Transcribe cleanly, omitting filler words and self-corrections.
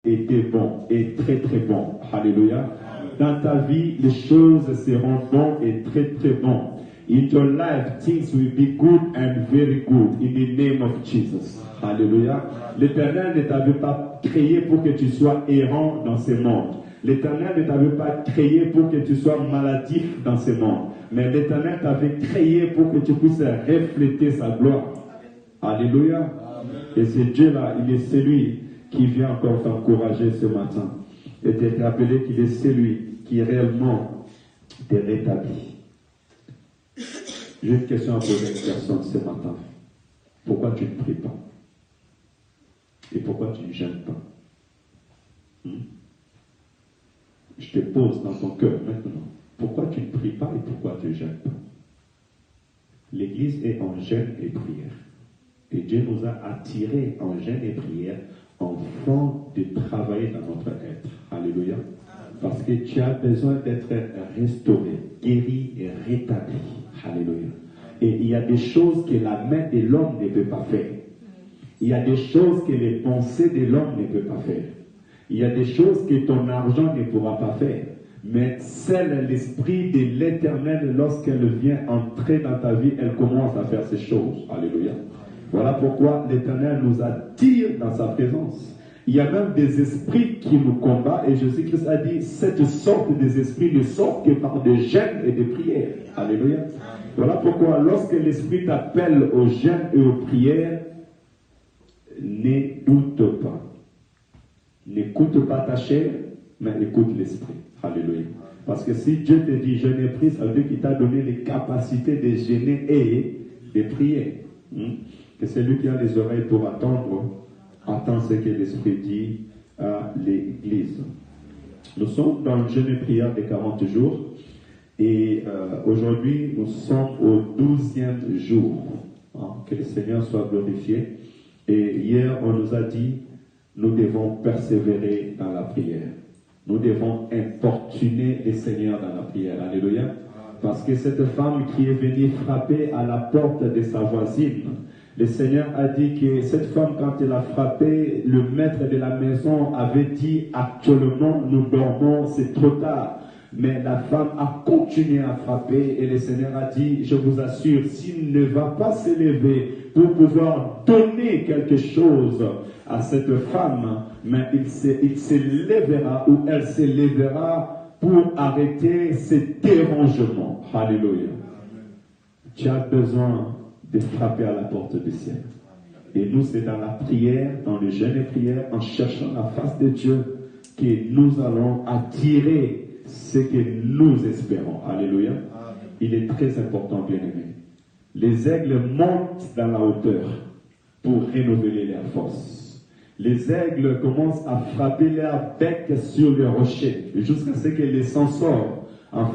était bon et très très bon. Alléluia. Dans ta vie, les choses seront bonnes et très très bonnes. In your life, things will be good and very good in the name of Jesus. Alléluia. L'Éternel ne t'avait pas créé pour que tu sois errant dans ce monde. L'Éternel ne t'avait pas créé pour que tu sois maladif dans ce monde. Mais l'Éternel t'avait créé pour que tu puisses refléter sa gloire. Alléluia. Amen. Et ce Dieu-là, il est celui qui vient encore t'encourager ce matin. Et te rappeler qu'il est celui qui réellement te rétablit. J'ai une question à poser à une personne ce matin. Pourquoi tu ne pries pas? Et pourquoi tu ne gênes pas? Je te pose dans ton cœur maintenant. Pourquoi tu ne pries pas et pourquoi tu ne gênes pas? L'Église est en jeûne et prière. Et Dieu nous a attirés en jeûne et prière afin de travailler dans notre être. Alléluia. Parce que tu as besoin d'être restauré, guéri et rétabli. Alléluia. Et il y a des choses que la main de l'homme ne peut pas faire. Il y a des choses que les pensées de l'homme ne peuvent pas faire. Il y a des choses que ton argent ne pourra pas faire. Mais seul l'Esprit de l'Éternel, lorsqu'elle vient entrer dans ta vie, elle commence à faire ces choses. Alléluia. Voilà pourquoi l'Éternel nous attire dans sa présence. Il y a même des esprits qui nous combattent. Et Jésus-Christ a dit, cette sorte des esprits ne sortent que par des jeûnes et des prières. Alléluia. Voilà pourquoi lorsque l'Esprit t'appelle aux jeûnes et aux prières, ne doute pas. N'écoute pas ta chair, mais écoute l'Esprit. Alléluia. Parce que si Dieu te dit jeûne et prie, ça veut dire qu'il t'a donné les capacités de jeûner et de prier. Que c'est lui qui a les oreilles pour attendre ce que l'Esprit dit à l'Église. Nous sommes dans le jeûne et prière des 40 jours. Et aujourd'hui, nous sommes au 12e jour. Que le Seigneur soit glorifié. Et hier, on nous a dit, nous devons persévérer dans la prière. Nous devons importuner le Seigneur dans la prière. Alléluia. Parce que cette femme qui est venue frapper à la porte de sa voisine, le Seigneur a dit que cette femme, quand elle a frappé, le maître de la maison avait dit, actuellement, nous dormons, c'est trop tard. Mais la femme a continué à frapper et le Seigneur a dit, je vous assure, s'il ne va pas s'élever pour pouvoir donner quelque chose à cette femme, mais il se lèvera ou elle se lèvera pour arrêter ces dérangements. Alléluia. Tu as besoin de frapper à la porte du ciel. Et nous, c'est dans la prière, dans le jeûne et prière, en cherchant la face de Dieu, que nous allons attirer ce que nous espérons. Alléluia. Il est très important, bien-aimés. Les aigles montent dans la hauteur pour renouveler leurs forces. Les aigles commencent à frapper leur bec sur les rochers jusqu'à ce que le sang sorte. Enfin,